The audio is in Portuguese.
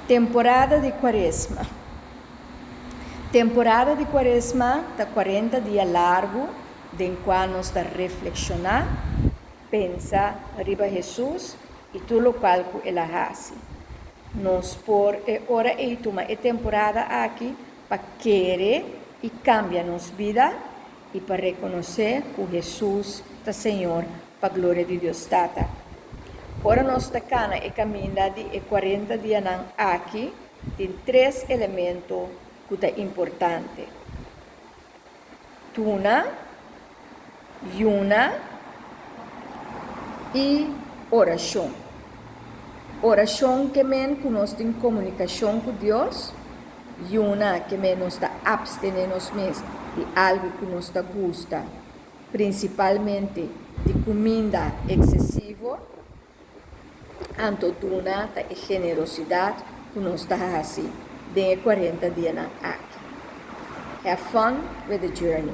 Temporada de Quaresma. Temporada de Quaresma está 40 dias largo, em qual nós está reflexionar, pensar arriba Jesus e tudo o que ele faz. Nós por hora e toma a temporada aqui para querer e cambiar nossa vida e para reconhecer que Jesus é Senhor para a glória de Deus Tata. Ora nós está cana e caminha de 40 dias aqui, tem 3 elementos que é importante. Tuna, yuna e oração. Oração que nós temos comunicação com Deus, yuna que nós está abstenemos mesmo de algo que nos gusta, principalmente de comida excessiva. Antotuna e generosidade que nós está assim, de 40 dias aqui. Have fun with the journey.